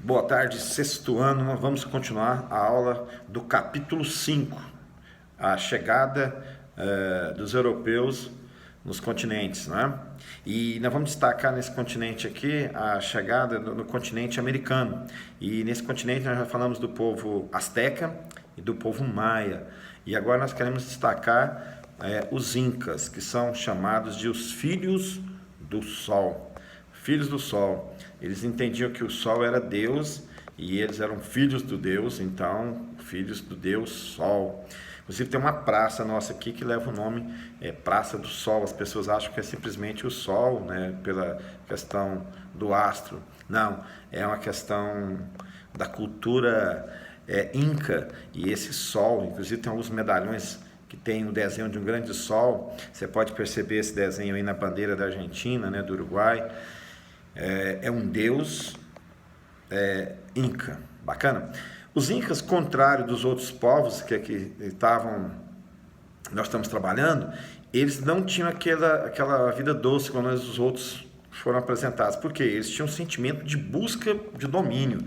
Boa tarde, sexto ano. Nós vamos continuar a aula do capítulo 5, a chegada dos europeus nos continentes, né? E nós vamos destacar nesse continente aqui a chegada no continente americano. E nesse continente nós já falamos do povo asteca e do povo maia. E agora nós queremos destacar os incas, que são chamados de os filhos do sol. Filhos do sol. Eles entendiam que o sol era Deus e eles eram filhos do Deus, então filhos do Deus Sol. Inclusive tem uma praça nossa aqui que leva o nome Praça do Sol. As pessoas acham que é simplesmente o Sol, né, pela questão do astro. Não, é uma questão da cultura inca, e esse sol, inclusive tem alguns medalhões que tem um desenho de um grande sol. Você pode perceber esse desenho aí na bandeira da Argentina, né, do Uruguai. É um deus inca, bacana. Os incas, contrário dos outros povos que nós estamos trabalhando, eles não tinham aquela vida doce como os outros foram apresentados. Por quê? Eles tinham um sentimento de busca de domínio.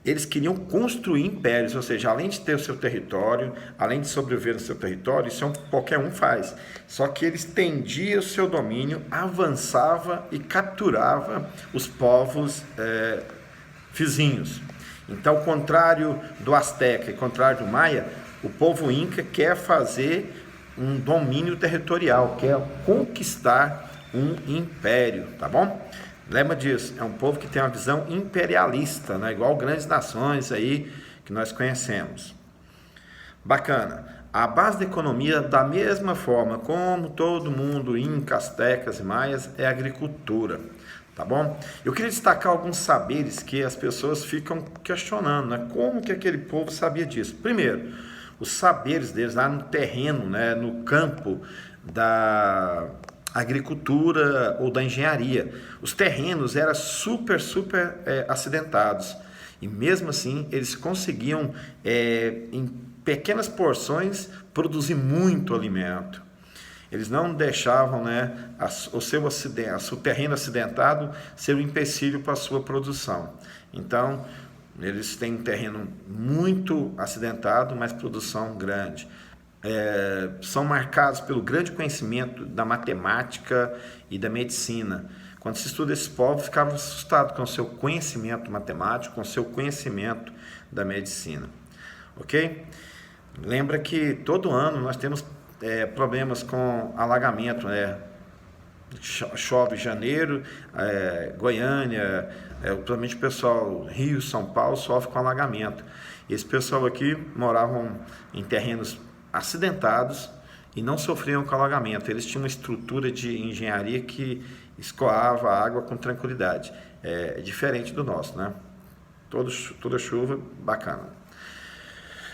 Eles queriam construir impérios, ou seja, além de ter o seu território, além de sobreviver no seu território, isso qualquer um faz. Só que eles estendiam o seu domínio, avançava e capturava os povos vizinhos. Então, ao contrário do asteca e contrário do maia, o povo inca quer fazer um domínio territorial, quer conquistar um império, tá bom? Lembra disso, é um povo que tem uma visão imperialista, né? Igual grandes nações aí que nós conhecemos. Bacana. A base da economia, da mesma forma como todo mundo, incas, astecas e maias, é a agricultura, tá bom? Eu queria destacar alguns saberes que as pessoas ficam questionando, né? Como que aquele povo sabia disso? Primeiro, os saberes deles lá no terreno, né? No campo da agricultura ou da engenharia. Os terrenos eram super acidentados, e mesmo assim eles conseguiam em pequenas porções produzir muito alimento. Eles não deixavam, né, o seu terreno acidentado ser um empecilho para a sua produção. Então eles têm um terreno muito acidentado, mas produção grande. São marcados pelo grande conhecimento da matemática e da medicina. Quando se estuda esses povos, ficava assustado com o seu conhecimento matemático, com o seu conhecimento da medicina. Ok? Lembra que todo ano nós temos problemas com alagamento, né? Chove em janeiro, Goiânia, principalmente o pessoal Rio, São Paulo, sofre com alagamento. Esse pessoal aqui moravam em terrenos acidentados e não sofriam com alagamento. Eles tinham uma estrutura de engenharia que escoava a água com tranquilidade. É diferente do nosso, né? Toda chuva, bacana.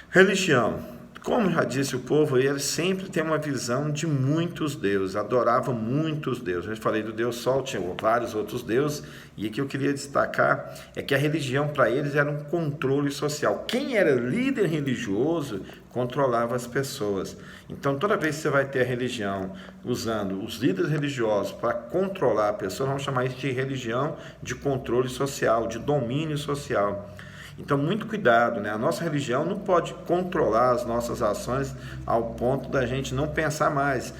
Religião. Como já disse, o povo ele sempre tem uma visão de muitos deuses, adorava muitos deuses. Eu falei do Deus Sol, tinha vários outros deuses, e aqui eu queria destacar é que a religião para eles era um controle social. Quem era líder religioso controlava as pessoas. Então, toda vez que você vai ter a religião usando os líderes religiosos para controlar a pessoa, vamos chamar isso de religião de controle social, de domínio social. Então, muito cuidado, né? A nossa religião não pode controlar as nossas ações ao ponto da gente não pensar mais,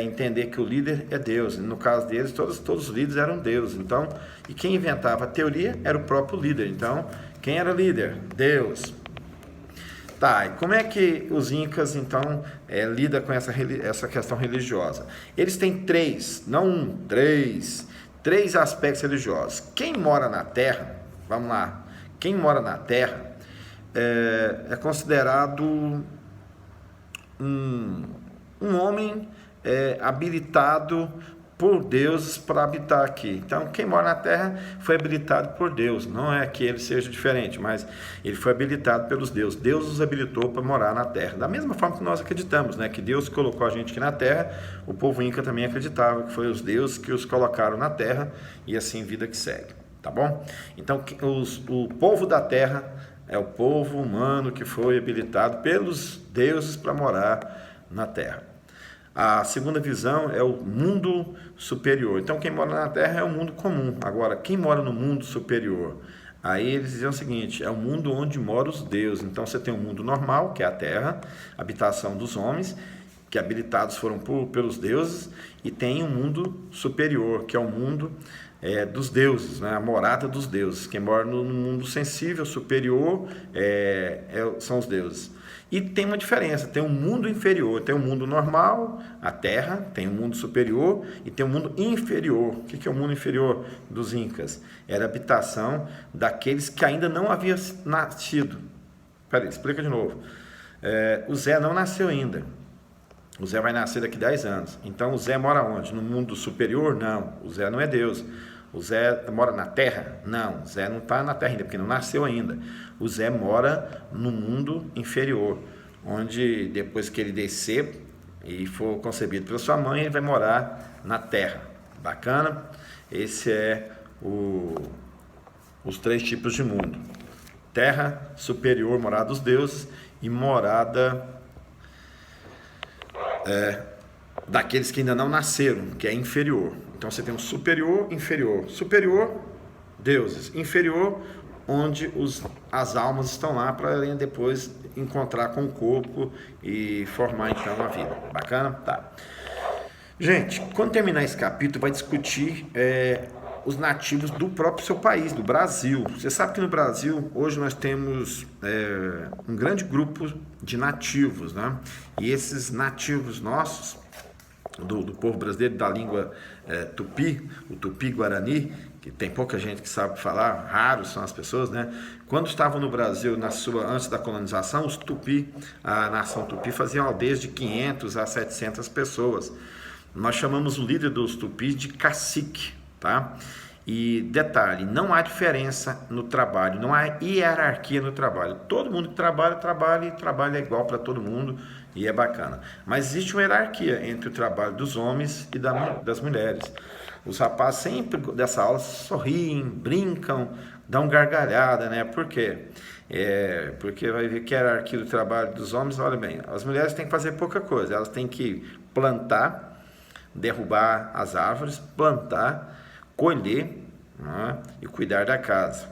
entender que o líder é Deus. No caso deles, todos os líderes eram deuses. Então, e quem inventava a teoria era o próprio líder. Então, quem era líder? Deus. Tá, e como é que os incas, então, lidam com essa questão religiosa? Eles têm três aspectos religiosos. Quem mora na Terra, vamos lá, quem mora na Terra é considerado um homem habilitado por Deus para habitar aqui. Então, quem mora na Terra foi habilitado por Deus. Não é que ele seja diferente, mas ele foi habilitado pelos deuses. Deus os habilitou para morar na Terra. Da mesma forma que nós acreditamos, né, que Deus colocou a gente aqui na Terra, o povo inca também acreditava que foi os deuses que os colocaram na Terra, e assim vida que segue. Tá bom? Então, o povo da Terra é o povo humano que foi habilitado pelos deuses para morar na Terra. A segunda visão é o mundo superior. Então, quem mora na Terra é o mundo comum. Agora, quem mora no mundo superior? Aí eles diziam o seguinte: é o mundo onde moram os deuses. Então você tem o mundo normal, que é a terra, habitação dos homens, que habilitados foram pelos deuses, e tem um mundo superior, que é o mundo dos deuses, né? A morada dos deuses. Quem mora no mundo sensível, superior, são os deuses. E tem uma diferença, tem um mundo inferior, tem o um mundo normal, a terra, tem o um mundo superior e tem o um mundo inferior. O que é o mundo inferior dos incas? Era a habitação daqueles que ainda não haviam nascido. Peraí, explica de novo. O Zé não nasceu ainda. O Zé vai nascer daqui a 10 anos. Então o Zé mora onde? No mundo superior? Não. O Zé não é Deus. O Zé mora na terra? Não. O Zé não está na terra ainda, porque não nasceu ainda. O Zé mora no mundo inferior, onde depois que ele descer e for concebido pela sua mãe, ele vai morar na terra. Bacana? Esse é os 3 tipos de mundo: terra superior, morada dos deuses, e morada daqueles que ainda não nasceram, que é inferior. Então você tem o superior, inferior. Superior, deuses. Inferior, onde as almas estão lá para depois encontrar com o corpo e formar então a vida. Bacana? Tá. Gente, quando terminar esse capítulo, vai discutir os nativos do próprio seu país, do Brasil. Você sabe que no Brasil, hoje nós temos um grande grupo de nativos, né? E esses nativos nossos, do povo brasileiro, da língua tupi, o tupi-guarani, que tem pouca gente que sabe falar, raros são as pessoas, né? Quando estavam no Brasil, antes da colonização, os tupi, a nação tupi, fazia aldeias de 500 a 700 pessoas. Nós chamamos o líder dos tupis de cacique, tá? E detalhe, não há diferença no trabalho, não há hierarquia no trabalho. Todo mundo que trabalha igual para todo mundo e é bacana. Mas existe uma hierarquia entre o trabalho dos homens e das mulheres. Os rapazes sempre dessa aula sorriem, brincam, dão gargalhada, né? Por quê? Porque vai ver que a hierarquia do trabalho dos homens, olha bem, as mulheres têm que fazer pouca coisa, elas têm que plantar, derrubar as árvores, plantar, colher, né, e cuidar da casa.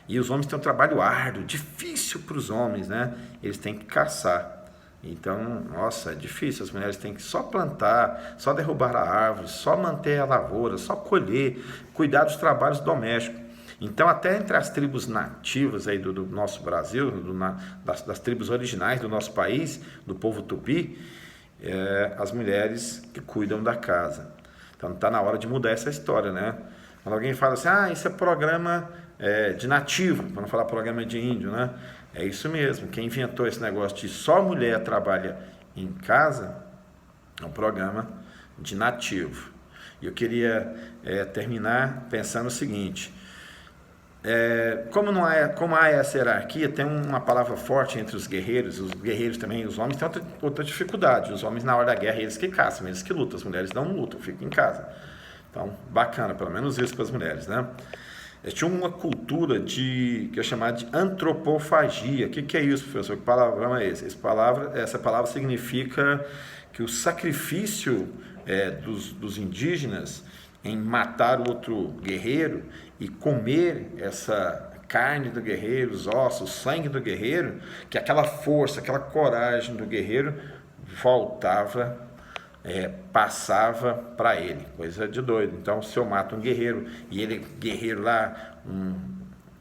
E os homens têm um trabalho árduo, difícil para os homens, né? Eles têm que caçar. Então, nossa, é difícil. As mulheres têm que só plantar, só derrubar a árvore, só manter a lavoura, só colher, cuidar dos trabalhos domésticos. Então, até entre as tribos nativas aí do nosso Brasil, das tribos originais do nosso país, do povo tupi, as mulheres que cuidam da casa. Então está na hora de mudar essa história, né? Quando alguém fala assim, isso é programa de nativo, para não falar programa de índio, né? É isso mesmo, quem inventou esse negócio de só mulher trabalha em casa é um programa de nativo. E eu queria terminar pensando o seguinte: como há essa hierarquia, tem uma palavra forte entre os guerreiros também, os homens têm outra dificuldade. Os homens na hora da guerra, eles que caçam, eles que lutam, as mulheres não lutam, ficam em casa. Então, bacana, pelo menos isso para as mulheres, né? Tinha uma cultura que é chamada de antropofagia. O que é isso, professor? Que palavrão é esse? Essa palavra significa que o sacrifício dos indígenas em matar o outro guerreiro e comer essa carne do guerreiro, os ossos, o sangue do guerreiro, que aquela força, aquela coragem do guerreiro voltava, passava para ele, coisa de doido. Então, se eu mato um guerreiro e ele guerreiro lá,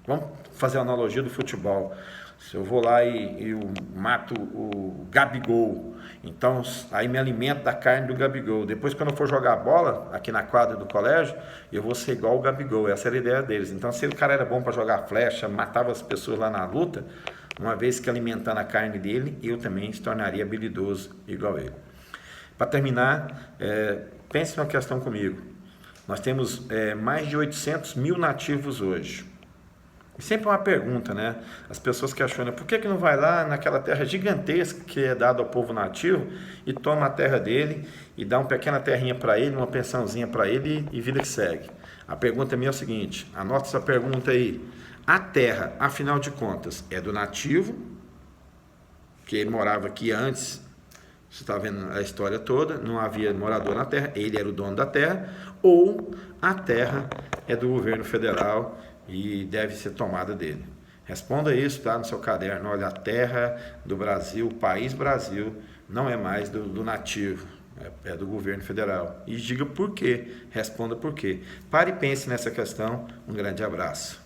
vamos fazer a analogia do futebol. Se eu vou lá e eu mato o Gabigol, então aí me alimento da carne do Gabigol. Depois, quando eu for jogar bola aqui na quadra do colégio, eu vou ser igual o Gabigol. Essa era a ideia deles. Então, se o cara era bom para jogar flecha, matava as pessoas lá na luta, uma vez que alimentando a carne dele, eu também se tornaria habilidoso igual ele. Para terminar, pense numa questão comigo. Nós temos mais de 800 mil nativos hoje. E sempre uma pergunta, né? As pessoas questionam, por que não vai lá naquela terra gigantesca que é dada ao povo nativo e toma a terra dele e dá uma pequena terrinha para ele, uma pensãozinha para ele e vida que segue? A pergunta minha é o seguinte, anota essa pergunta aí. A terra, afinal de contas, é do nativo, que ele morava aqui antes, você está vendo a história toda, não havia morador na terra, ele era o dono da terra, ou a terra é do governo federal e deve ser tomada dele. Responda isso, tá, no seu caderno. Olha, a terra do Brasil, o país Brasil, não é mais do nativo, é do governo federal. E diga por quê, responda por quê. Pare e pense nessa questão. Um grande abraço.